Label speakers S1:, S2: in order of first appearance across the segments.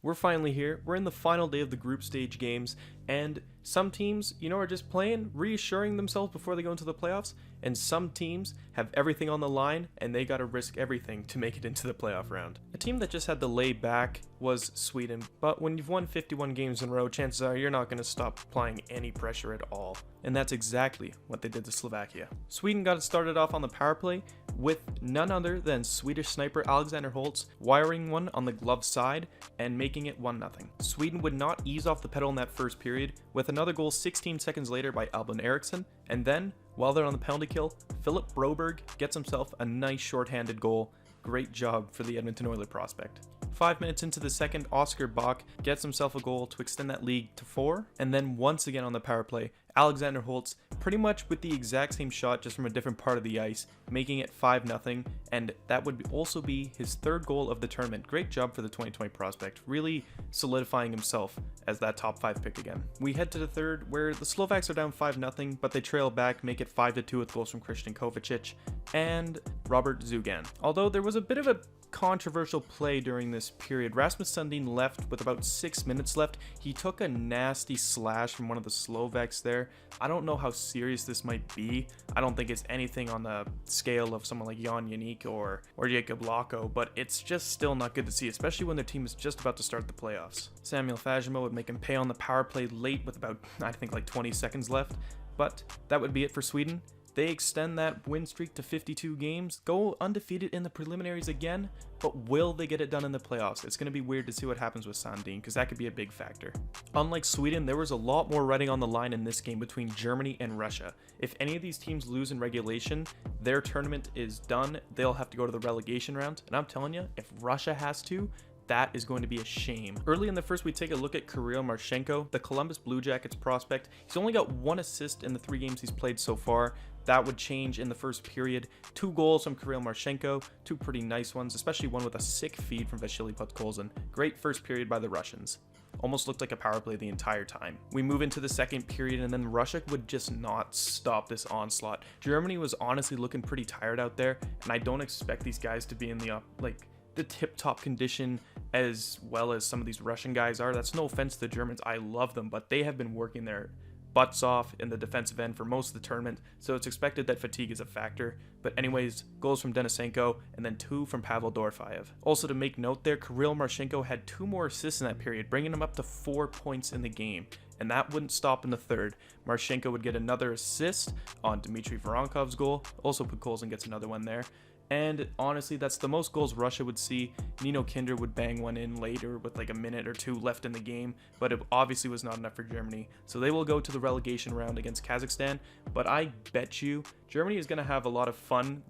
S1: we're finally here. We're in the final day of the group stage games, and some teams, are just playing, reassuring themselves before they go into the playoffs, and some teams have everything on the line, and they gotta risk everything to make it into the playoff round. A team that just had to lay back was Sweden, but when you've won 51 games in a row, chances are you're not gonna stop applying any pressure at all. And that's exactly what they did to Slovakia. Sweden got it started off on the power play with none other than Swedish sniper Alexander Holtz wiring one on the glove side and making it 1-0. Sweden would not ease off the pedal in that first period, with another goal 16 seconds later by Albin Eriksson, and then, while they're on the penalty kill, Philip Broberg gets himself a nice shorthanded goal. Great job for the Edmonton Oilers prospect. 5 minutes into the second, Oscar Bach gets himself a goal to extend that lead to 4, and then once again on the power play, Alexander Holtz, pretty much with the exact same shot, just from a different part of the ice, making it 5-0, and that would also be his third goal of the tournament. Great job for the 2020 prospect, really solidifying himself as that top 5 pick again. We head to the third, where the Slovaks are down 5-0, but they trail back, make it 5-2 with goals from Christian Kovacic and Robert Zugan. Although there was a bit of a controversial play during this period. Rasmus Sundin left with about 6 minutes left. He took a nasty slash from one of the Slovaks there. I don't know how serious this might be. I don't think it's anything on the scale of someone like Jan Yannick or Jacob Lacko, but it's just still not good to see, especially when their team is just about to start the playoffs. Samuel Fajimo would make him pay on the power play late with about, I think, like 20 seconds left, but that would be it for Sweden. They extend that win streak to 52 games, go undefeated in the preliminaries again, but will they get it done in the playoffs? It's going to be weird to see what happens with Sandin, because that could be a big factor. Unlike Sweden, there was a lot more riding on the line in this game between Germany and Russia. If any of these teams lose in regulation, their tournament is done. They'll have to go to the relegation round, and I'm telling you, if Russia has to, that is going to be a shame. Early in the first, we take a look at Kirill Marchenko, the Columbus Blue Jackets prospect. He's only got 1 assist in the 3 games he's played so far. That would change in the first period. 2 goals from Kirill Marchenko, 2 pretty nice ones, especially one with a sick feed from Vasily Podkolzin. Great first period by the Russians. Almost looked like a power play the entire time. We move into the second period, and then Russia would just not stop this onslaught. Germany was honestly looking pretty tired out there, and I don't expect these guys to be in the tip-top condition as well as some of these Russian guys are. That's no offense to the Germans, I love them, but they have been working their butts off in the defensive end for most of the tournament, so it's expected that fatigue is a factor. But anyways, goals from Denisenko and then 2 from Pavel Dorofeyev. Also to make note there, Kirill Marchenko had 2 more assists in that period, bringing him up to 4 points in the game. And that wouldn't stop in the third. Marchenko would get another assist on Dmitry Voronkov's goal. Also Podkolzin gets another one there. And honestly, that's the most goals Russia would see. Nino Kinder would bang one in later with like a minute or 2 left in the game, but it obviously was not enough for Germany. So they will go to the relegation round against Kazakhstan, but I bet you Germany is going to have a lot of fun.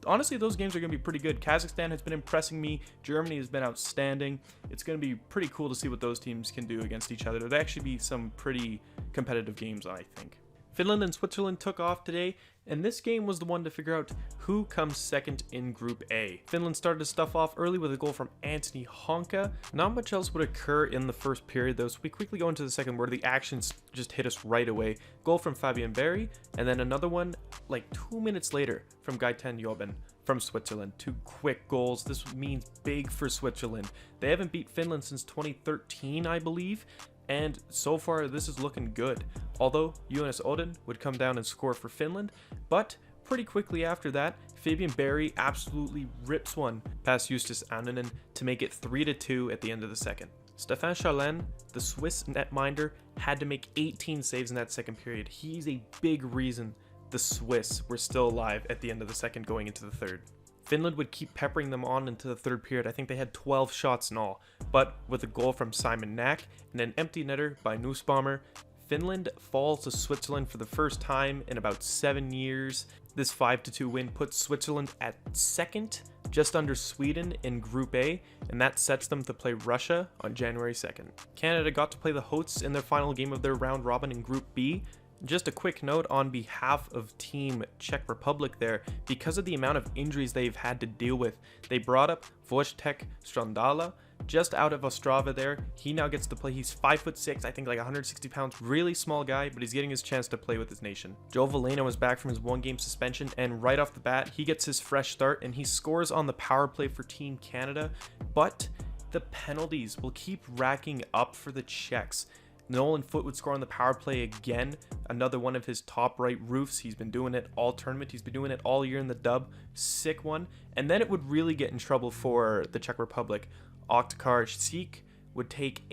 S1: Honestly, those games are going to be pretty good. Kazakhstan has been impressing me. Germany has been outstanding. It's going to be pretty cool to see what those teams can do against each other. There'll actually be some pretty competitive games, I think. Finland and Switzerland took off today, and this game was the one to figure out who comes second in Group A. Finland started to stuff off early with a goal from Anthony Honka. Not much else would occur in the first period though, so we quickly go into the second where the actions just hit us right away. Goal from Fabian Berry, and then another one like 2 minutes later from Gaetan Joben from Switzerland. 2 quick goals. This means big for Switzerland. They haven't beat Finland since 2013, I believe. And so far, this is looking good. Although Jonas Odin would come down and score for Finland, but pretty quickly after that, Fabian Berry absolutely rips one past Justus Annunen to make it 3-2 at the end of the second. Stefan Charlen, the Swiss netminder, had to make 18 saves in that second period. He's a big reason the Swiss were still alive at the end of the second going into the third. Finland would keep peppering them on into the third period. I think they had 12 shots in all, but with a goal from Simon Knack and an empty netter by Nussbaumer, Finland falls to Switzerland for the first time in about 7 years. This 5-2 win puts Switzerland at second, just under Sweden in Group A, and that sets them to play Russia on January 2nd. Canada got to play the hosts in their final game of their round robin in Group B. Just a quick note on behalf of Team Czech Republic there, because of the amount of injuries they've had to deal with, they brought up Wojtek Strandala, just out of Ostrava there. He now gets to play. He's 5'6", I think like 160 pounds, really small guy, but he's getting his chance to play with his nation. Joe Valena was back from his 1-game suspension, and right off the bat, he gets his fresh start, and he scores on the power play for Team Canada, but the penalties will keep racking up for the Czechs. Nolan Foote would score on the power play again, another one of his top right roofs. He's been doing it all tournament. He's been doing it all year in the dub. Sick one. And then it would really get in trouble for the Czech Republic. Otakar Sik would take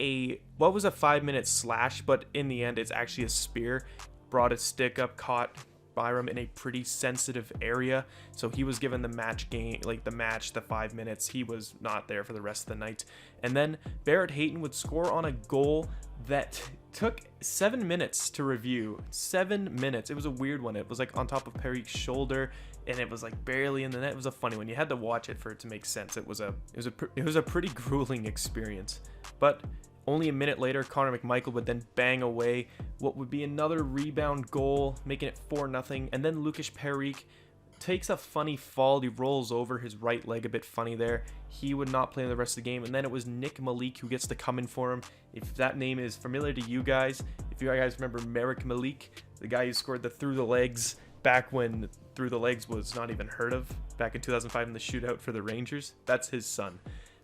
S1: what was a 5-minute slash, but in the end it's actually a spear. Brought his stick up, caught Byram in a pretty sensitive area, so he was given the match game, the 5 minutes. He was not there for the rest of the night. And then Barrett Hayton would score on a goal that took 7 minutes to review. 7 minutes. It was a weird one. It was like on top of Perik's shoulder, and it was like barely in the net. It was a funny one. You had to watch it for it to make sense. It was a pretty grueling experience. But only a minute later, Connor McMichael would then bang away what would be another rebound goal, making it 4-0. And then Lukasz Perik takes a funny fall. He rolls over his right leg a bit funny there. He would not play in the rest of the game. And then it was Nick Malik who gets to come in for him. If that name is familiar to you guys, if you guys remember Merrick Malik, the guy who scored the through the legs back when through the legs was not even heard of, back in 2005 in the shootout for the Rangers, that's his son.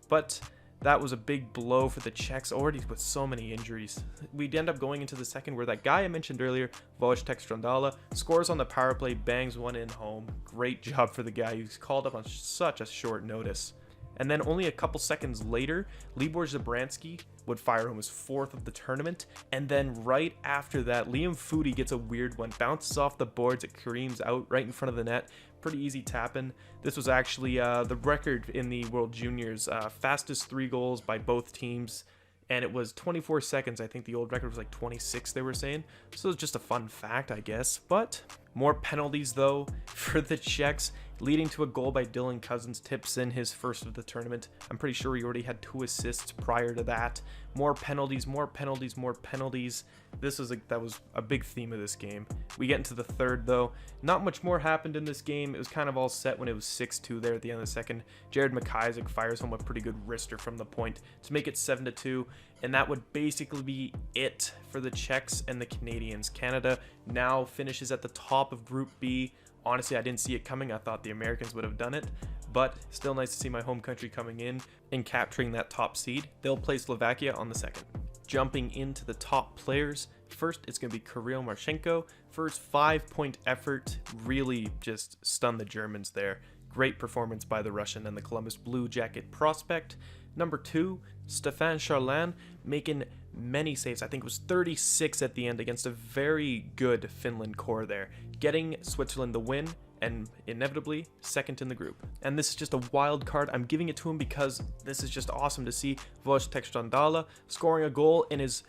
S1: But that was a big blow for the Czechs, already with so many injuries. We'd end up going into the second where that guy I mentioned earlier, Wojtek Strandala, scores on the power play, bangs one in home. Great job for the guy who's called up on such a short notice. And then only a couple seconds later, Libor Zabransky would fire home his 4th of the tournament. And then right after that, Liam Foudy gets a weird one. Bounces off the boards, it creams out right in front of the net. Pretty easy tap-in. This was actually the record in the World Juniors. Fastest 3 goals by both teams. And it was 24 seconds. I think the old record was like 26, they were saying. So it's just a fun fact, I guess. But more penalties, though, for the Czechs, leading to a goal by Dylan Cousins. Tips in his 1st of the tournament. I'm pretty sure he already had 2 assists prior to that. More penalties, more penalties, more penalties. That was a big theme of this game. We get into the 3rd, though. Not much more happened in this game. It was kind of all set when it was 6-2 there at the end of the second. Jared McIsaac fires home a pretty good wrister from the point to make it 7-2. And that would basically be it for the Czechs and the Canadians. Canada now finishes at the top of Group B. Honestly, I didn't see it coming. I thought the Americans would have done it, but still nice to see my home country coming in and capturing that top seed. They'll play Slovakia on the 2nd. Jumping into the top players, first it's going to be Kirill Marchenko. First 5-point effort, really just stunned the Germans there. Great performance by the Russian and the Columbus Blue Jacket prospect. Number 2, Stefan Charland, making many saves. I think it was 36 at the end against a very good Finland core there, getting Switzerland the win and inevitably 2nd in the group. And this is just a wild card. I'm giving it to him because this is just awesome to see Wojtek Strandala scoring a goal in his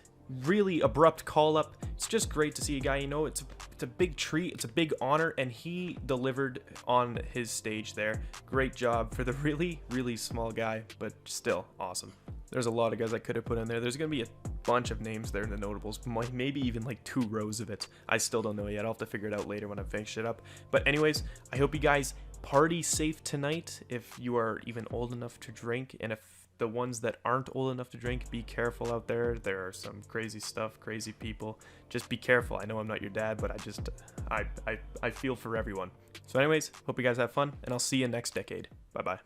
S1: really abrupt call up. It's just great to see a guy, it's a big treat, it's a big honor, and he delivered on his stage there. Great job for the really, really small guy, but still awesome. There's a lot of guys I could have put in there. There's going to be a bunch of names there in the notables, maybe even like 2 rows of it. I still don't know yet. I'll have to figure it out later when I finish it up. But anyways, I hope you guys party safe tonight if you are even old enough to drink, and if the ones that aren't old enough to drink, be careful out there. There are some crazy stuff, crazy people. Just be careful. I know I'm not your dad, but I feel for everyone. So anyways, hope you guys have fun, and I'll see you next decade. Bye-bye.